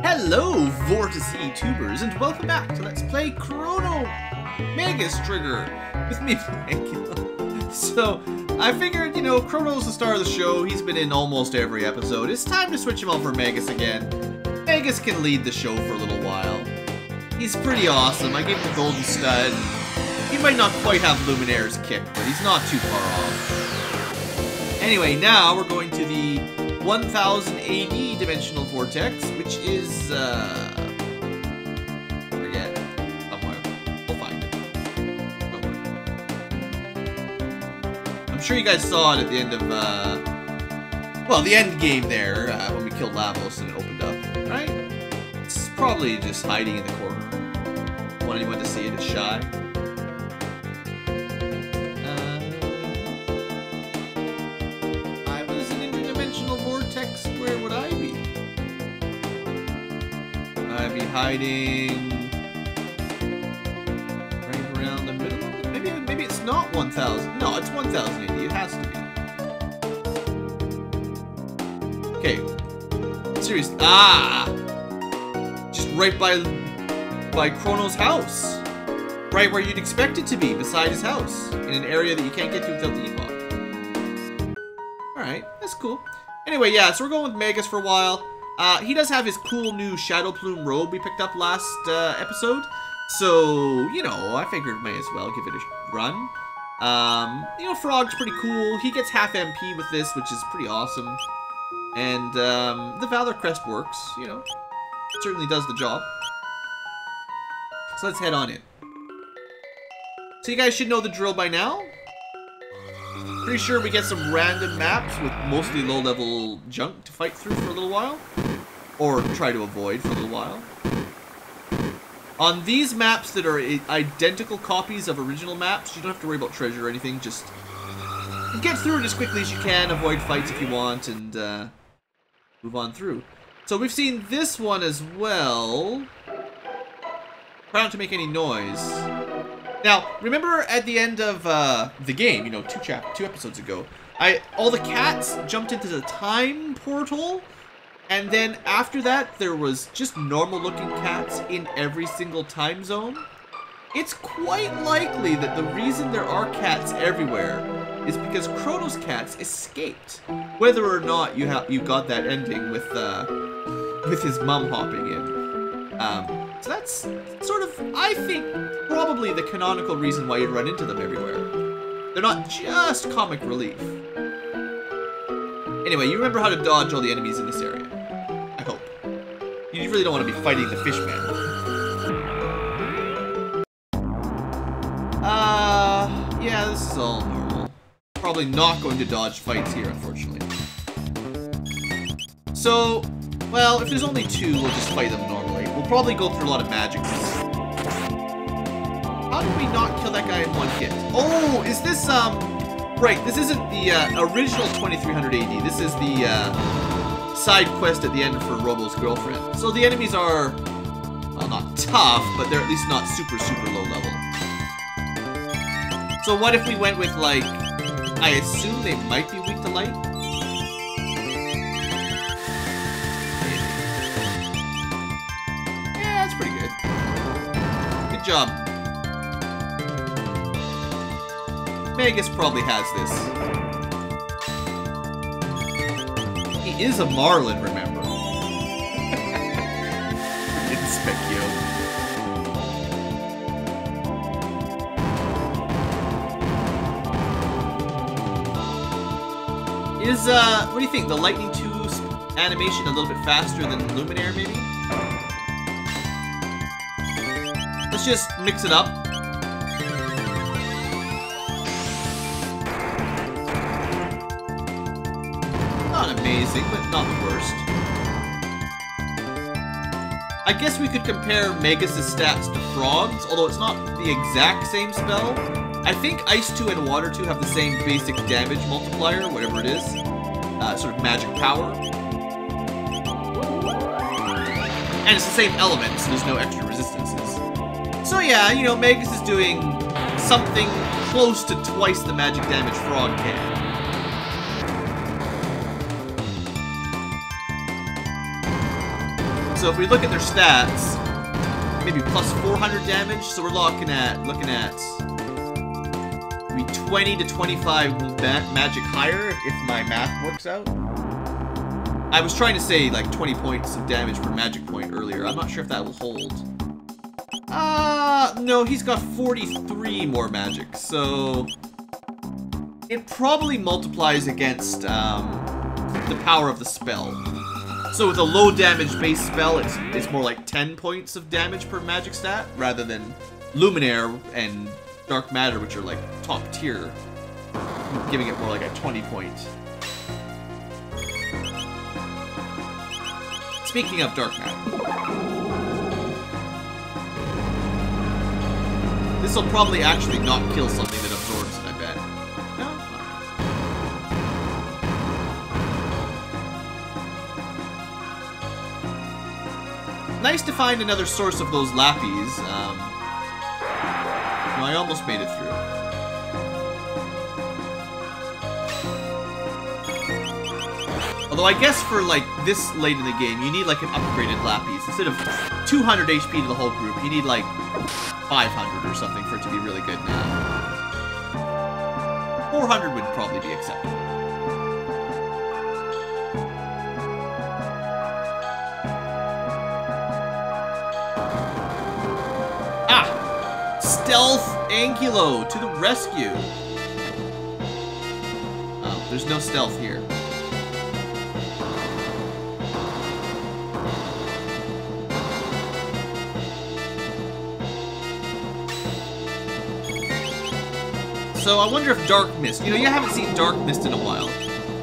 Hello, Vortices tubers, and welcome back to Let's Play Chrono Magus Trigger with me, BlueAnkylo. So, I figured, you know, Chrono's the star of the show. He's been in almost every episode. It's time to switch him out for Magus again. Magus can lead the show for a little while. He's pretty awesome. I gave him the golden stud. He might not quite have Luminaire's kick, but he's not too far off. Anyway, now we're going to the 1000 AD dimensional vortex, which is, forget, somewhere. We'll find it. Somewhere. I'm sure you guys saw it at the end of, well, the end game there, when we killed Lavos and it opened up, right? It's probably just hiding in the corner. Want anyone to see it? It's shy. Where would I be? I'd be hiding right around the middle of it. Maybe it's not 1000. No, it's 1080. It has to be. Okay. Seriously. Ah! Just right by Chrono's house. Right where you'd expect it to be, beside his house. In an area that you can't get to without the epoch. Alright, that's cool. Anyway, yeah, so we're going with Magus for a while. He does have his cool new Shadow Plume robe we picked up last episode. So, you know, I figured may as well give it a run. You know, Frog's pretty cool. He gets half MP with this, which is pretty awesome. And the Valor Crest works, you know. It certainly does the job. So let's head on in. So you guys should know the drill by now. Pretty sure we get some random maps with mostly low-level junk to fight through for a little while. Or try to avoid for a little while. On these maps that are identical copies of original maps, you don't have to worry about treasure or anything. Just get through it as quickly as you can, avoid fights if you want, and move on through. So we've seen this one as well. Try not to make any noise. Now, remember at the end of the game, you know, two episodes ago, all the cats jumped into the time portal, and then after that, there was just normal-looking cats in every single time zone. It's quite likely that the reason there are cats everywhere is because Chrono's cats escaped, whether or not you got that ending with his mum hopping in. So that's sort of, I think, probably the canonical reason why you run into them everywhere. They're not just comic relief. Anyway, you remember how to dodge all the enemies in this area. I hope. You really don't want to be fighting the fish man. Yeah, this is all normal. Probably not going to dodge fights here, unfortunately. So, well, if there's only two, we'll just fight them normally. We'll probably go through a lot of magic. How did we not kill that guy in one hit? Oh, is this, right, this isn't the, original 2300 AD. This is the, side quest at the end for Robo's girlfriend. So the enemies are, well, not tough, but they're at least not super, super low level. So what if we went with, like, I assume they might be weak to light? Yeah, that's pretty good. Good job. Magus probably has this. He is a Marlin, remember? Inspeccio. Is, what do you think? The Lightning 2 animation a little bit faster than Luminaire, maybe? Let's just mix it up. Not amazing, but not the worst. I guess we could compare Magus' stats to Frog's, although it's not the exact same spell. I think Ice 2 and Water 2 have the same basic damage multiplier, whatever it is. Sort of magic power. And it's the same element, so there's no extra resistances. So yeah, you know, Magus is doing something close to twice the magic damage Frog can. So if we look at their stats, maybe plus 400 damage. So we're looking at maybe 20 to 25 magic higher if my math works out. I was trying to say like 20 points of damage per magic point earlier. I'm not sure if that will hold. No, he's got 43 more magic, so it probably multiplies against the power of the spell. So with a low damage base spell, it's more like 10 points of damage per magic stat, rather than Luminaire and Dark Matter, which are like top tier, giving it more like a 20 point. Speaking of Dark Matter, this will probably actually not kill something that absorbs it, I bet. No? Nice to find another source of those lappies. No, I almost made it through. Although I guess for like this late in the game, you need like an upgraded lappies. Instead of 200 HP to the whole group, you need like 500 or something for it to be really good now. 400 would probably be acceptable. Ah! Stealth Ankylo to the rescue! Oh, there's no stealth here. So I wonder if Dark Mist, you haven't seen Dark Mist in a while.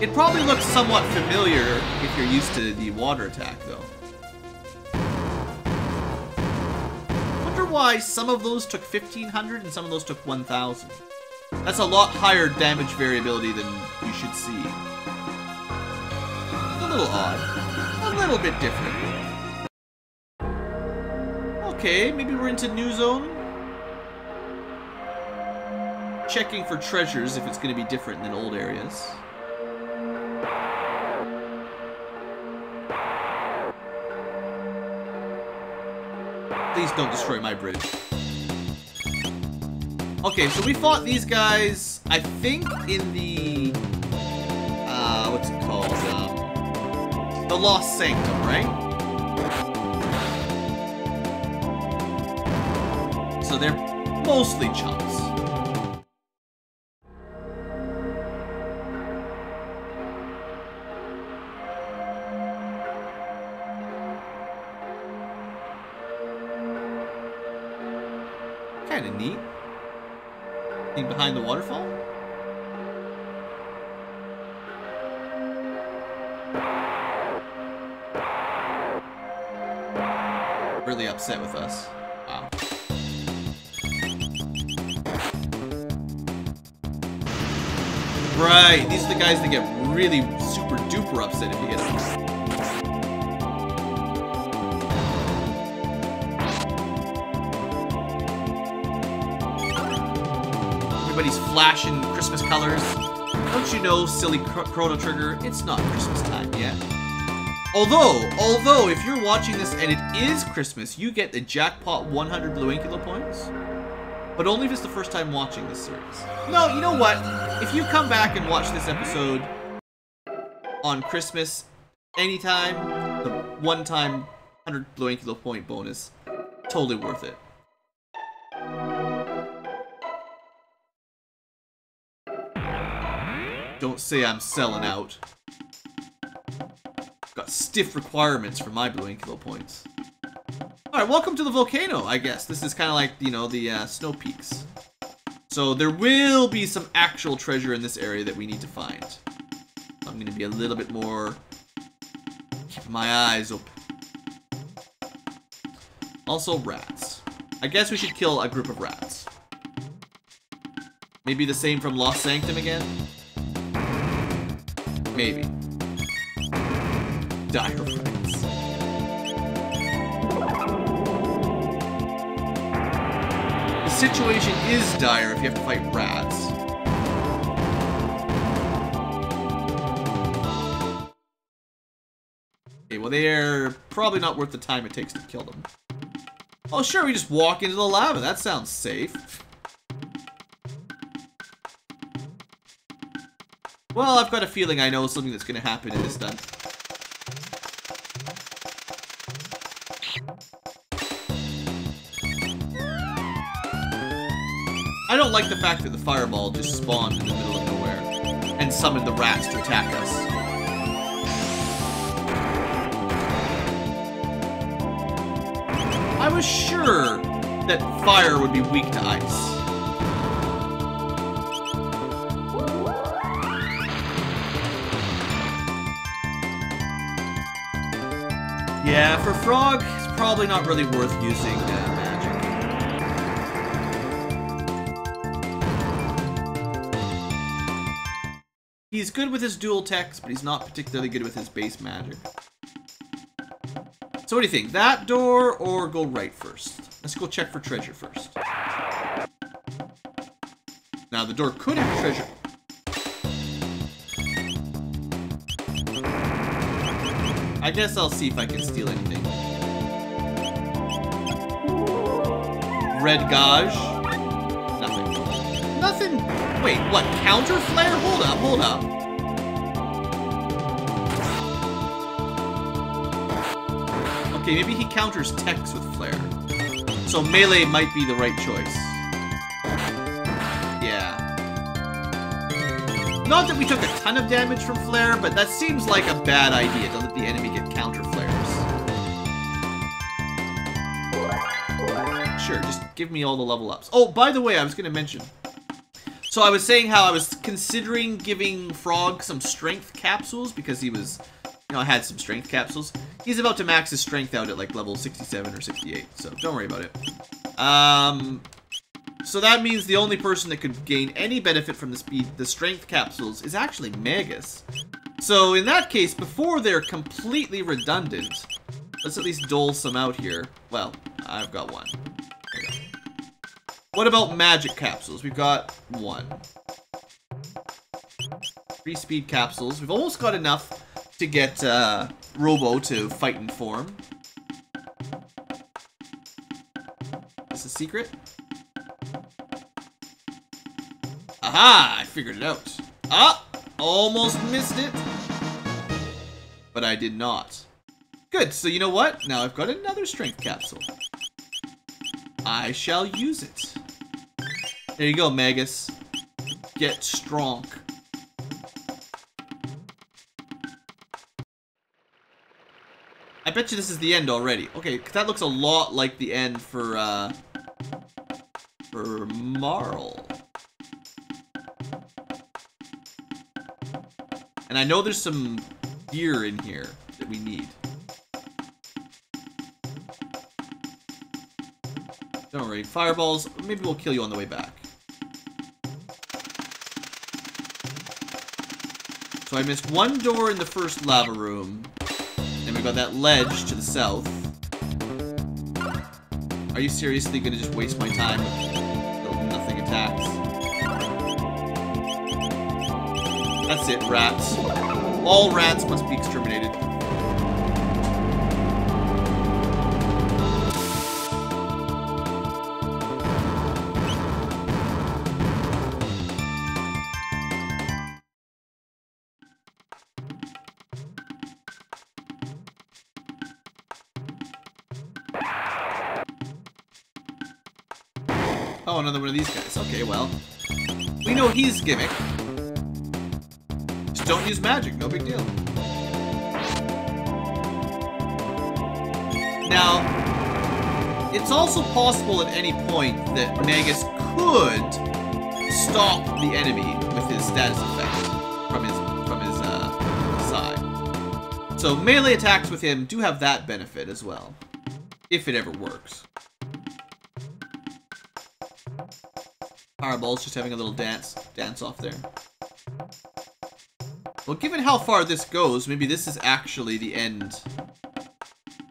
It probably looks somewhat familiar if you're used to the water attack, though. Wonder why some of those took 1500 and some of those took 1000. That's a lot higher damage variability than you should see. A little odd. A little bit different. Okay, maybe we're into New Zone. Checking for treasures if it's going to be different than old areas. Please don't destroy my bridge. Okay, so we fought these guys, I think, in the... what's it called? The Lost Sanctum, right? So they're mostly chumps. Kinda neat. Thing behind the waterfall? Really upset with us. Wow. Right, these are the guys that get really super duper upset if you get them. Everybody's flashing Christmas colors. Don't you know, silly Chrono Trigger, it's not Christmas time yet. Although, if you're watching this and it is Christmas, you get the jackpot 100 BlueAnkylo points. But only if it's the first time watching this series. No, you know what? If you come back and watch this episode on Christmas anytime, the one-time 100 BlueAnkylo point bonus, totally worth it. Don't say I'm selling out. Got stiff requirements for my BlueAnkylo points. Alright, welcome to the volcano, I guess. This is kind of like, the snow peaks. So there will be some actual treasure in this area that we need to find. I'm going to be a little bit more... keeping my eyes open. Also, rats. I guess we should kill a group of rats. Maybe the same from Lost Sanctum again? Maybe. Dire rats. The situation is dire if you have to fight rats. Okay, well they're probably not worth the time it takes to kill them. Oh, sure, we just walk into the lava. That sounds safe. Well, I've got a feeling I know something that's going to happen in this dungeon. I don't like the fact that the fireball just spawned in the middle of nowhere and summoned the rats to attack us. I was sure that fire would be weak to ice. Yeah, for Frog, it's probably not really worth using magic. He's good with his dual techs, but he's not particularly good with his base magic. So what do you think? That door or go right first? Let's go check for treasure first. Now the door could have treasure. I guess I'll see if I can steal anything. Red gauge. Nothing. Nothing. Wait, what? Counter flare? Hold up, hold up. Okay, maybe he counters techs with flare. So melee might be the right choice. Yeah. Not that we took a ton of damage from flare, but that seems like a bad idea to let the enemy get counter flares. Sure, just give me all the level ups. Oh, by the way, I was going to mention. So I was saying how I was considering giving Frog some strength capsules because he was, you know, I had some strength capsules. He's about to max his strength out at like level 67 or 68, so don't worry about it. So that means the only person that could gain any benefit from the strength capsules is actually Magus. So in that case, before they're completely redundant, let's at least dole some out here. Well, I've got one. There you go. What about magic capsules? We've got one. 3 speed capsules. We've almost got enough to get Robo to fight in form. Is this a secret? Aha! I figured it out. Ah! Almost missed it. But I did not. Good, so you know what? Now I've got another strength capsule. I shall use it. There you go, Magus. Get strong. I bet you this is the end already. Okay, that looks a lot like the end for Marl. And I know there's some gear in here that we need. Don't worry, fireballs, maybe we'll kill you on the way back. So I missed one door in the first lava room. And we've got that ledge to the south. Are you seriously gonna just waste my time with little nothing attacks? That's it, rats. All rats must be exterminated. Oh, another one of these guys. Okay, well, we know his gimmick. Just don't use magic, no big deal. Now, it's also possible at any point that Magus could stop the enemy with his status effect from his side. So melee attacks with him do have that benefit as well, if it ever works. Fireball's just having a little dance off there. Well, given how far this goes, maybe this is actually the end.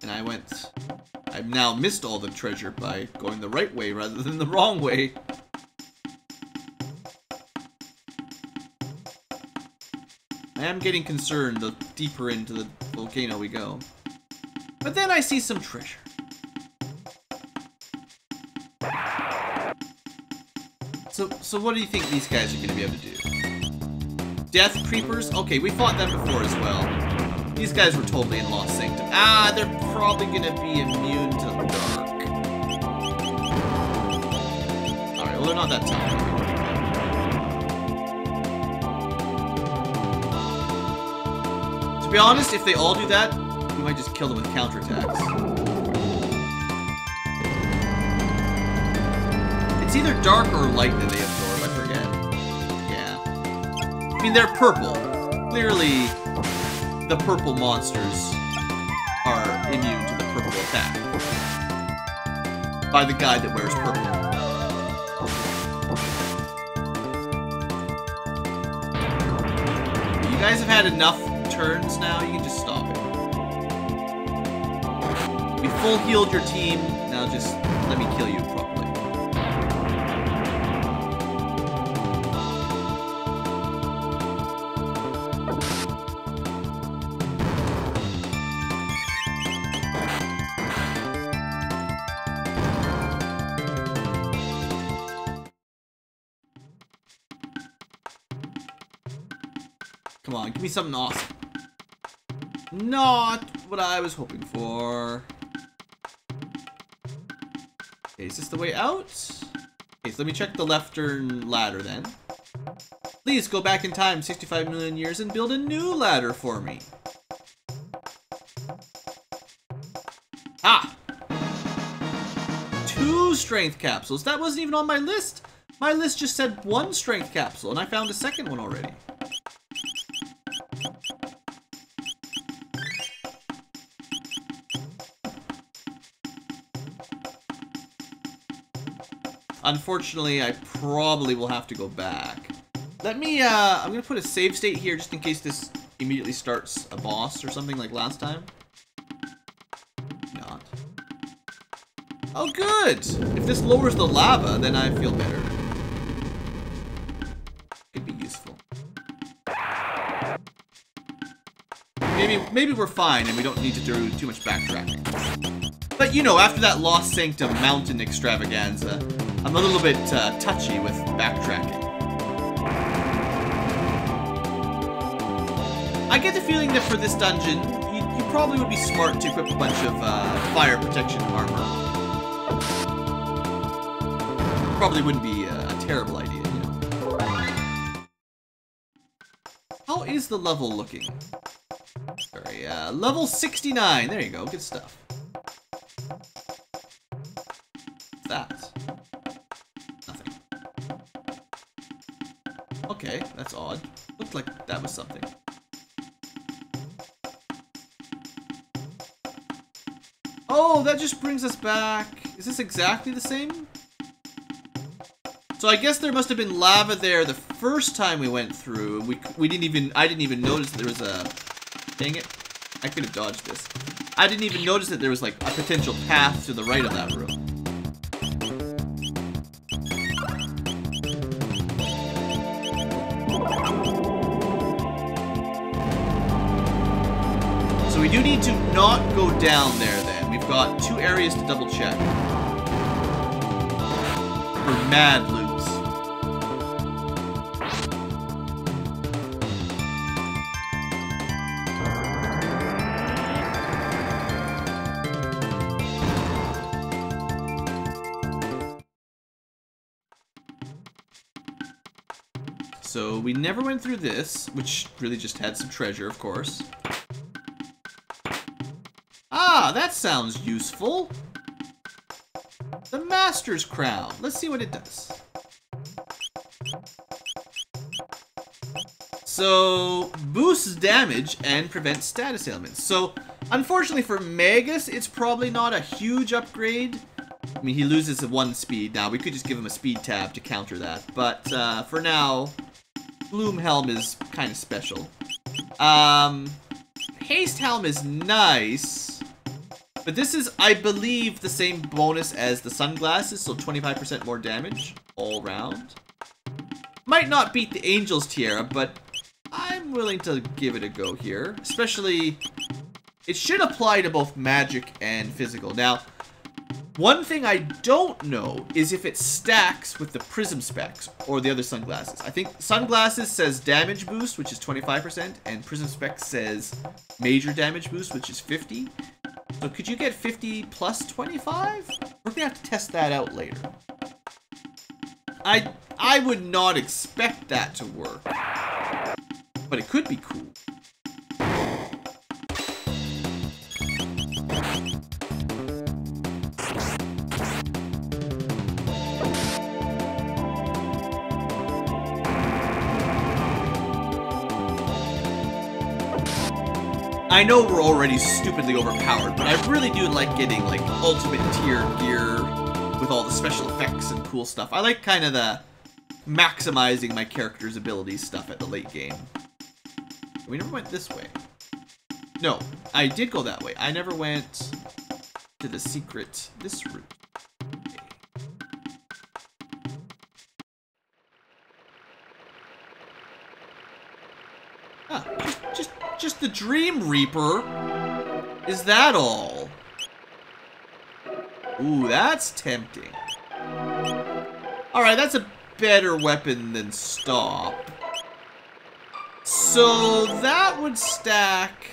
And I've now missed all the treasure by going the right way rather than the wrong way. I am getting concerned the deeper into the volcano we go. But then I see some treasure. So what do you think these guys are going to be able to do? Death Creepers? Okay, we fought them before as well. These guys were totally in Lost Sanctum. Ah, they're probably going to be immune to the dark. Alright, well, they're not that tough. To be honest, if they all do that, we might just kill them with counterattacks. It's either dark or light that they absorb, I forget. Yeah. I mean, they're purple. Clearly, the purple monsters are immune to the purple attack. By the guy that wears purple. You guys have had enough turns now, you can just stop it. We full healed your team, now just let me kill you properly. Come on, give me something awesome. Not what I was hoping for. Okay, is this the way out? Okay, so let me check the left turn ladder then. Please go back in time 65 million years and build a new ladder for me. Ah! 2 strength capsules. That wasn't even on my list. My list just said 1 strength capsule, and I found a second one already. Unfortunately, I probably will have to go back. Let me, I'm gonna put a save state here just in case this immediately starts a boss or something like last time. Not. Oh, good! If this lowers the lava, then I feel better. Could be useful. Maybe we're fine and we don't need to do too much backtracking. But you know, after that Lost Sanctum mountain extravaganza, I'm a little bit touchy with backtracking. I get the feeling that for this dungeon, you probably would be smart to equip a bunch of fire protection armor. Probably wouldn't be a terrible idea, you know. How is the level looking? Sorry, level 69. There you go, good stuff. What's that? Nothing. Okay, that's odd. Looked like that was something. Oh, that just brings us back. Is this exactly the same? So I guess there must have been lava there the first time we went through. I didn't even notice there was a... Dang it. I could have dodged this. I didn't even notice that there was like a potential path to the right of that room. So we do need to not go down there then. We've got 2 areas to double check. For mad loots. So we never went through this, which really just had some treasure, of course. Ah, that sounds useful. The Master's Crown. Let's see what it does. So, boosts damage and prevents status ailments. So, unfortunately for Magus, it's probably not a huge upgrade. I mean, he loses 1 speed now. We could just give him a speed tab to counter that. But, for now, Bloom Helm is kind of special. Haste Helm is nice. But this is, I believe, the same bonus as the sunglasses, so 25% more damage all round. Might not beat the Angel's Tiara, but I'm willing to give it a go here. Especially it should apply to both magic and physical. Now, one thing I don't know is if it stacks with the prism specs or the other sunglasses. I think sunglasses says damage boost, which is 25%, and prism specs says major damage boost, which is 50. So could you get 50 plus 25? We're gonna have to test that out later. I would not expect that to work, but it could be cool. I know we're already stupidly overpowered, but I really do like getting, like, ultimate tier gear with all the special effects and cool stuff. I like kind of the maximizing my character's abilities stuff at the late game. We never went this way. No, I did go that way. I never went to the secret, this route. Ah, just the Dream Reaper? Is that all? Ooh, that's tempting. Alright, that's a better weapon than Stop. So that would stack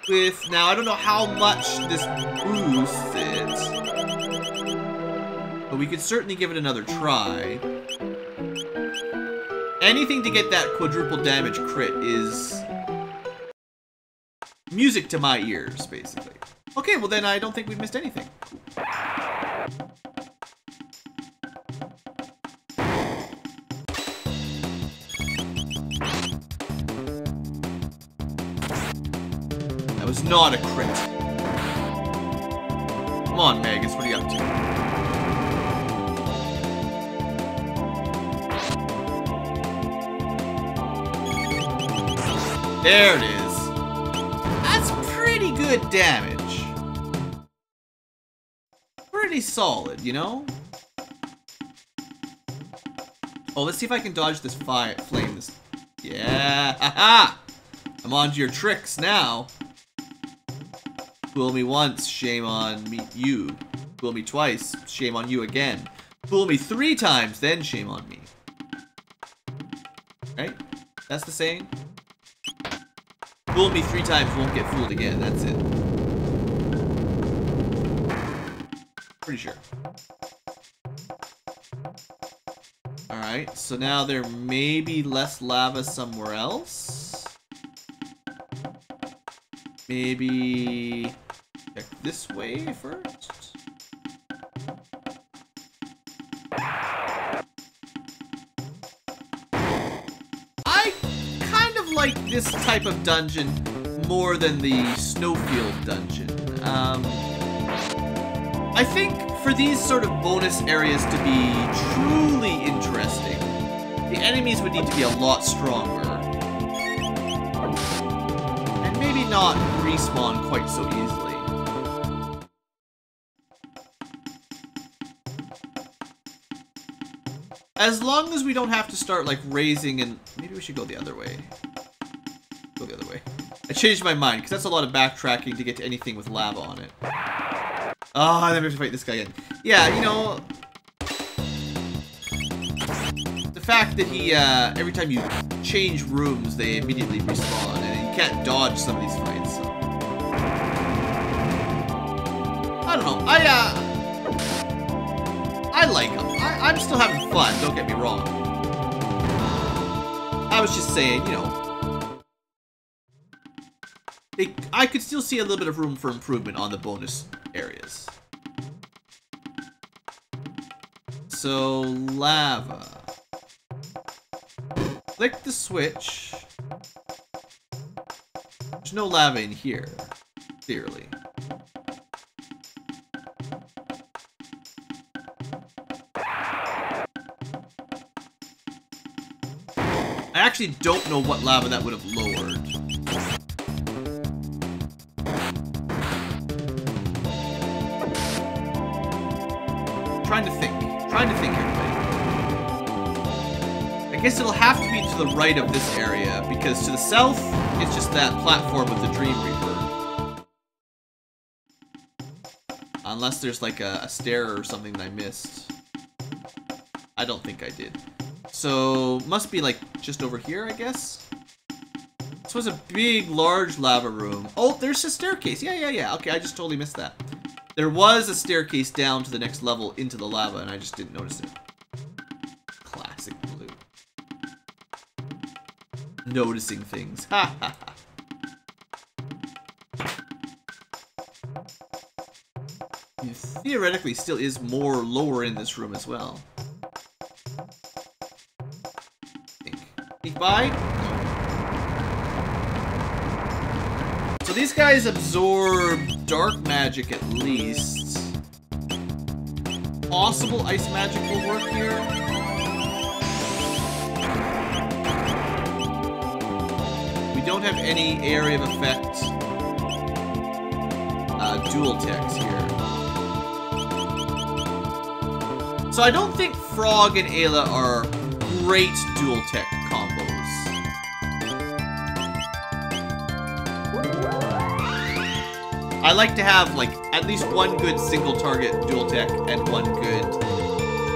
with... Now, I don't know how much this boosts it, but we could certainly give it another try. Anything to get that quadruple damage crit is music to my ears, basically. Okay, well then I don't think we've missed anything. That was not a crit. Come on, Magus, what are you up to? There it is. That's pretty good damage. Pretty solid, you know? Oh, let's see if I can dodge this flame. Yeah, haha! I'm onto your tricks now. Fool me once, shame on me, you. Fool me twice, shame on you again. Fool me 3 times, then shame on me. Right? That's the saying? Fool me 3 times, won't get fooled again. That's it. Pretty sure. Alright, so now there may be less lava somewhere else. Maybe check this way first. Like this type of dungeon more than the Snowfield dungeon. I think for these sort of bonus areas to be truly interesting, the enemies would need to be a lot stronger. And maybe not respawn quite so easily. As long as we don't have to start like raising and... Maybe we should go the other way. Go the other way. I changed my mind, because that's a lot of backtracking to get to anything with lava on it. Ah, I never have to fight this guy again. Yeah, you know... The fact that he, every time you change rooms, they immediately respawn, and you can't dodge some of these fights, so... I don't know, I like him. I'm still having fun, don't get me wrong. I was just saying, you know... I could still see a little bit of room for improvement on the bonus areas. So, lava. Click the switch. There's no lava in here, clearly. I actually don't know what lava that would have lowered. Trying to think, everybody. I guess it'll have to be to the right of this area, because to the south, it's just that platform with the Dream Reaper. Unless there's like a stair or something that I missed. I don't think I did. So, must be like just over here, I guess? This was a big, large lava room. Oh, there's a staircase. Yeah. Okay, I just totally missed that. There was a staircase down to the next level into the lava, and I just didn't notice it. Classic Blue. Noticing things. Ha ha ha. Theoretically, still is more lower in this room as well. Sneak by? So these guys absorb dark magic at least. Possible ice magic will work here. We don't have any area of effect dual techs here. So I don't think Frog and Ayla are great dual tech combos. I like to have like at least one good single target dual tech and one good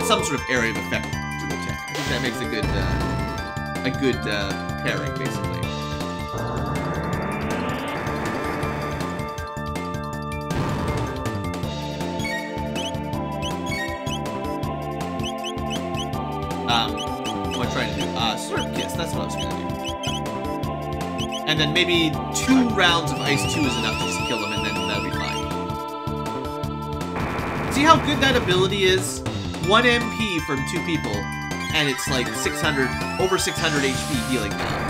some sort of area of effect dual tech. I think that makes a good pairing basically. What am I trying to do? Slurp Kiss, that's what I was gonna do. And then maybe 2 rounds of Ice 2 is enough to just kill him, and then that'll be fine. See how good that ability is? 1 MP from 2 people, and it's like 600, over 600 HP healing now.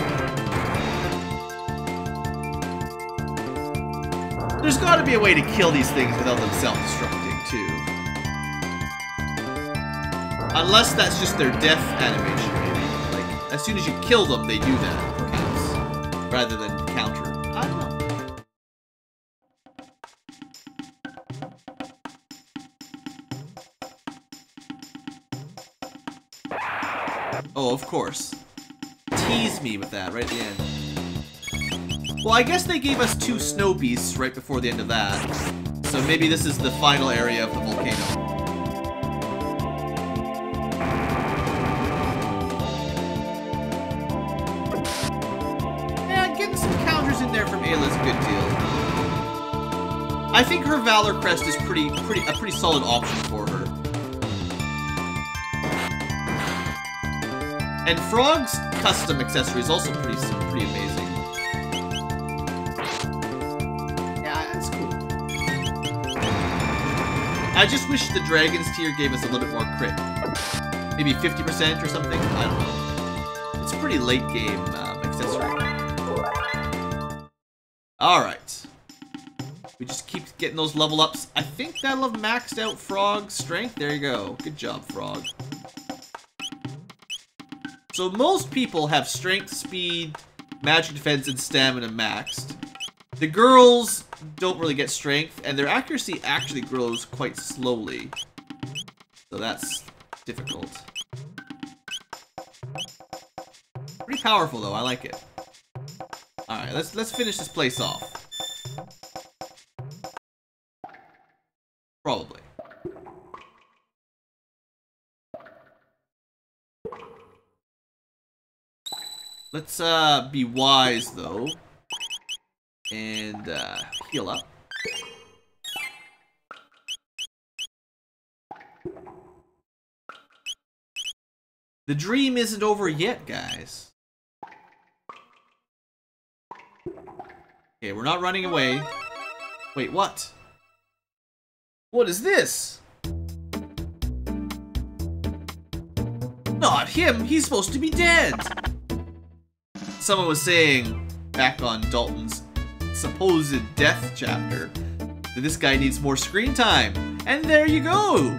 There's gotta be a way to kill these things without them self-destructing, too. Unless that's just their death animation, maybe. Like, as soon as you kill them, they do that, perhaps. Rather than counter. I don't know. Oh, of course. Tease me with that right at the end. Well, I guess they gave us 2 snow beasts right before the end of that. So maybe this is the final area of the volcano. Ayla's a good deal. I think her Valor Crest is a pretty solid option for her. And Frog's custom accessory is also pretty amazing. Yeah, that's cool. I just wish the Dragon's tier gave us a little bit more crit. Maybe 50% or something? I don't know. It's a pretty late game accessory. Alright. We just keep getting those level ups. I think that'll have maxed out Frog's strength. There you go. Good job, Frog. So most people have strength, speed, magic defense, and stamina maxed. The girls don't really get strength, and their accuracy actually grows quite slowly. So that's difficult. Pretty powerful though, I like it. Alright, let's finish this place off. Probably. Let's be wise though. And heal up. The dream isn't over yet, guys. Okay, we're not running away. Wait, what? What is this? Not him! He's supposed to be dead! Someone was saying, back on Dalton's supposed death chapter, that this guy needs more screen time. And there you go!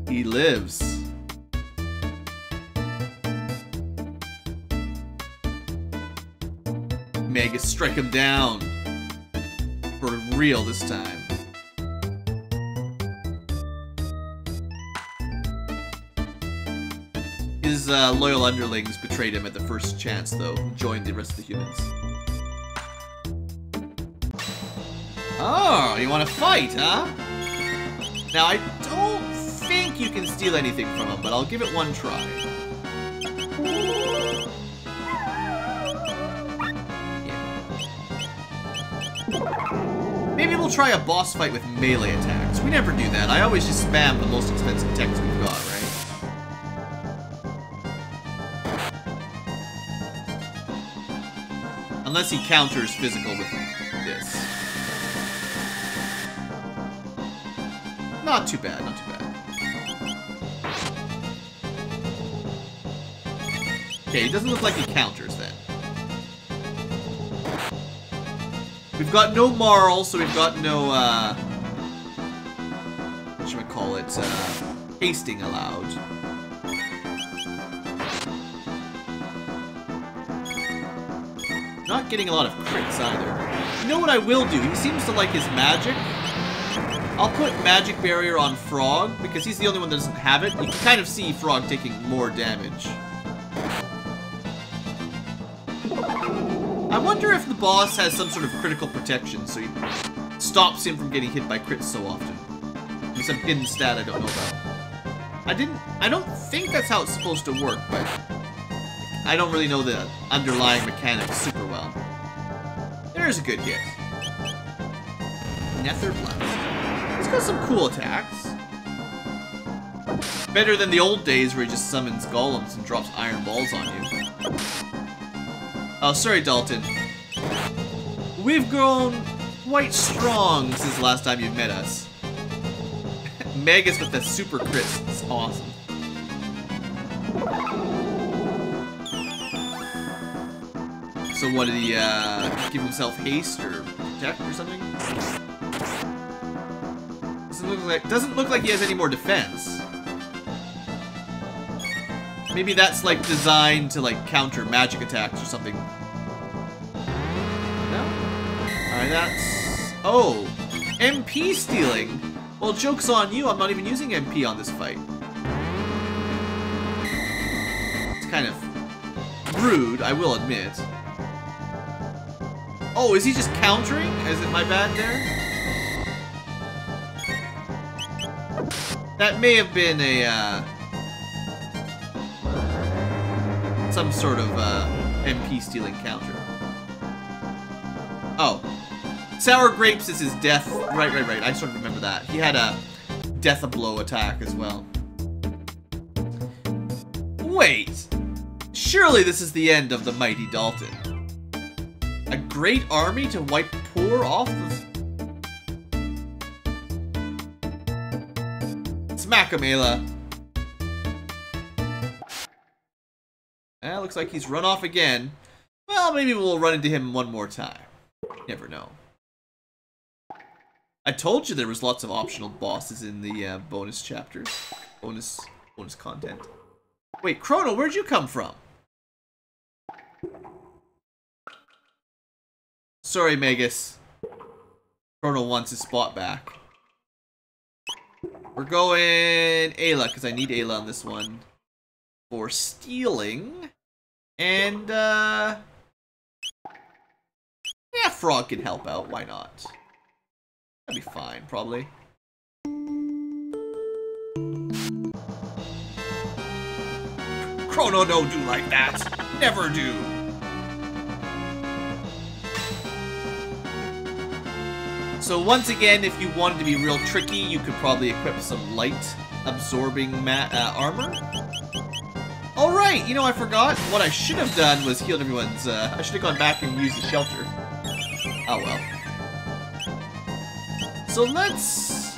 He lives. Mega, strike him down. For real this time. His loyal underlings betrayed him at the first chance, though, and joined the rest of the humans. Oh, you want to fight, huh? Now, I don't think you can steal anything from him, but I'll give it one try. Yeah. Maybe we'll try a boss fight with melee attacks. We never do that. I always just spam the most expensive techs we've got, right? Unless he counters physical with this. Not too bad, not too bad. Okay, it doesn't look like he counters then. We've got no Marl, so we've got no, whatchamacallit, hasting allowed. Not getting a lot of crits either. You know what I will do? He seems to like his magic. I'll put Magic Barrier on Frog, because he's the only one that doesn't have it. You can kind of see Frog taking more damage. I wonder if the boss has some sort of critical protection, so he stops him from getting hit by crits so often. There's some hidden stat I don't know about. I don't think that's how it's supposed to work, but I don't really know the underlying mechanics super well. There's a good hit. Nether Blast. He's got some cool attacks. Better than the old days where he just summons golems and drops iron balls on you. Oh, sorry, Dalton. We've grown quite strong since the last time you've met us. Magus with the super crits. It's awesome. So what, did he give himself haste or protect or something? Doesn't look like he has any more defense. Maybe that's like designed to like counter magic attacks or something. No? Alright, that's... Oh! MP stealing? Well, joke's on you, I'm not even using MP on this fight. It's kind of rude, I will admit. Oh, is he just countering? Is it my bad there? That may have been a, some sort of, MP stealing counter. Oh. Sour Grapes is his death. Right. I sort of remember that. He had a death-a-blow attack as well. Wait. Surely this is the end of the mighty Dalton. A great army to wipe poor off the... Smack him, Ayla. Looks like he's run off again. Well, maybe we'll run into him one more time. Never know. I told you there was lots of optional bosses in the bonus chapters. Bonus content. Wait, Chrono, where'd you come from? Sorry, Magus. Chrono wants his spot back. We're going Ayla, because I need Ayla on this one. For stealing. And, yeah, Frog can help out. Why not? That'd be fine, probably. Chrono don't do like that. Never do. So once again, if you wanted to be real tricky, you could probably equip some light absorbing armor. Alright, you know, I forgot. What I should have done was healed everyone's, I should have gone back and used the shelter. Oh well. So let's...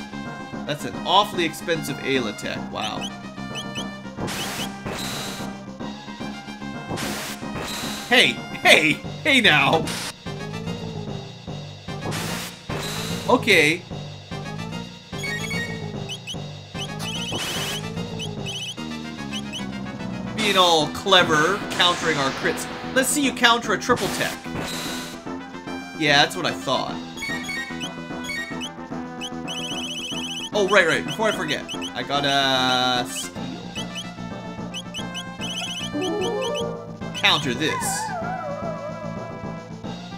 That's an awfully expensive Ayla tech, wow. Hey now! Okay. Being all clever, countering our crits. Let's see you counter a triple tech. Yeah, that's what I thought. Oh, right. Before I forget, I gotta steal. Counter this.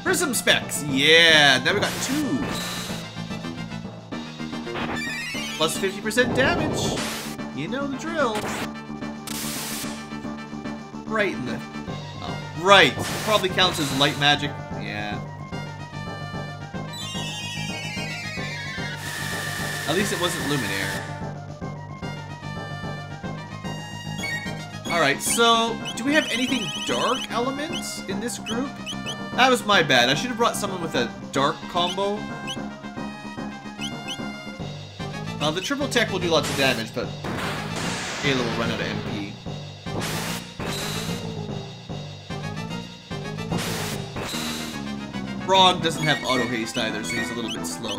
Prism specs. Yeah, now we got 2. Plus 50% damage. You know the drill. Right in the... Oh, right. Probably counts as light magic. Yeah. At least it wasn't Luminaire. Alright, so... do we have anything dark elements in this group? That was my bad. I should have brought someone with a dark combo. The triple tech will do lots of damage, but Ayla will run out of MP. Frog doesn't have auto haste either, so he's a little bit slow.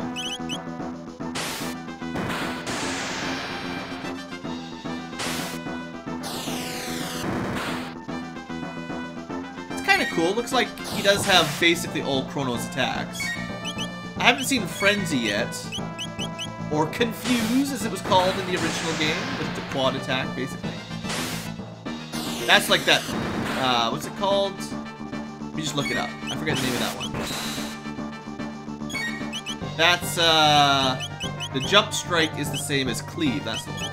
It's kind of cool. Looks like he does have basically all Chrono's attacks. I haven't seen Frenzy yet. Or Confuse, as it was called in the original game, with the quad attack, basically. That's like that, what's it called? Let me just look it up. I forget the name of that one. That's, the Jump Strike is the same as Cleave, that's the one.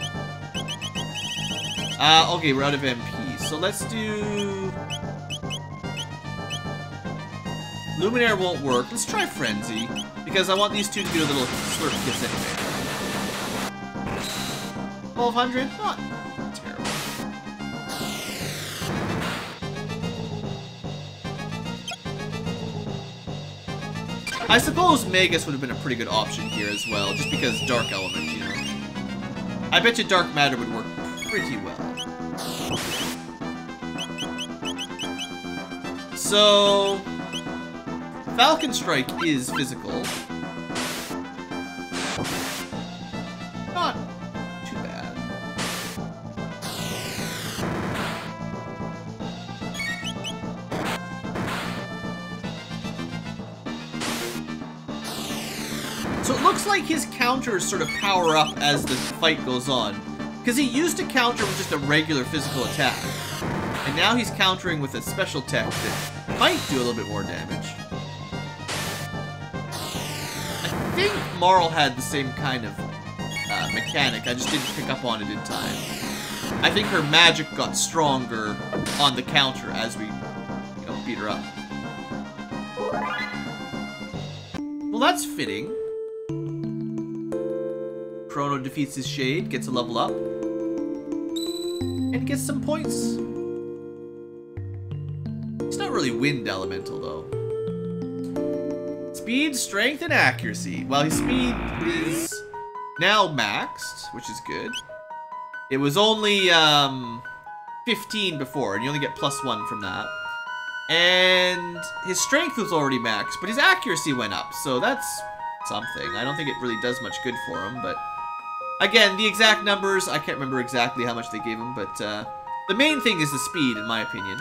Okay, we're out of MP, so let's do... Luminaire won't work. Let's try Frenzy, because I want these two to do a little slurp kiss anyway. 1200? Not terrible. I suppose Magus would have been a pretty good option here as well, just because Dark Element, you know. I bet you Dark Matter would work pretty well. So... Falcon Strike is physical. Not too bad. So it looks like his counters sort of power up as the fight goes on. Because he used to counter with just a regular physical attack. And now he's countering with a special tech that might do a little bit more damage. I think Marl had the same kind of mechanic. I just didn't pick up on it in time. I think her magic got stronger on the counter as we, beat her up. Well, that's fitting. Chrono defeats his Shade, gets a level up, and gets some points. It's not really Wind Elemental, though. Speed, strength, and accuracy. Well, his speed is now maxed, which is good. It was only 15 before, and you only get +1 from that. And his strength was already maxed, but his accuracy went up, so that's something. I don't think it really does much good for him, but again, the exact numbers, I can't remember exactly how much they gave him, but the main thing is the speed, in my opinion.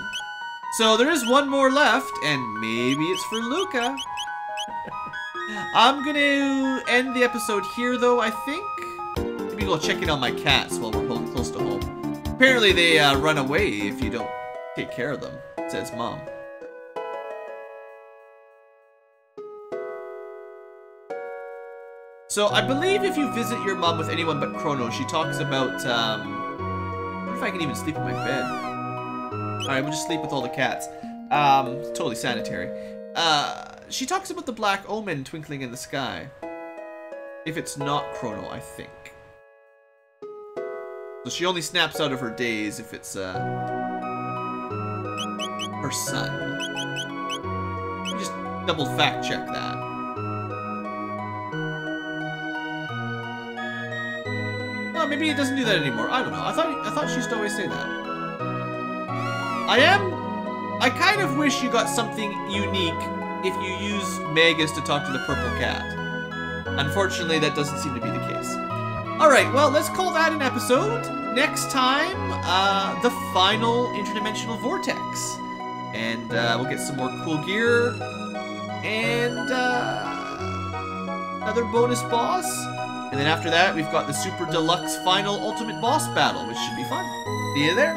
So there is one more left, and maybe it's for Luca. I'm gonna end the episode here, though, I think. Maybe go check in on my cats while we're close to home. Apparently they run away if you don't take care of them, says Mom. So I believe if you visit your mom with anyone but Chrono, she talks about, I wonder if I can even sleep in my bed. Alright, we'll just sleep with all the cats. Totally sanitary. She talks about the black omen twinkling in the sky. If it's not Chrono, I think. So she only snaps out of her daze if it's, her son. Let me just double fact check that. Oh, maybe it doesn't do that anymore. I don't know. I thought she used to always say that. I kind of wish you got something unique if you use Magus to talk to the purple cat. Unfortunately, that doesn't seem to be the case. Alright, well, let's call that an episode. Next time, the final interdimensional Vortex. And we'll get some more cool gear. And another bonus boss. And then after that, we've got the Super Deluxe Final Ultimate Boss Battle, which should be fun. See you there.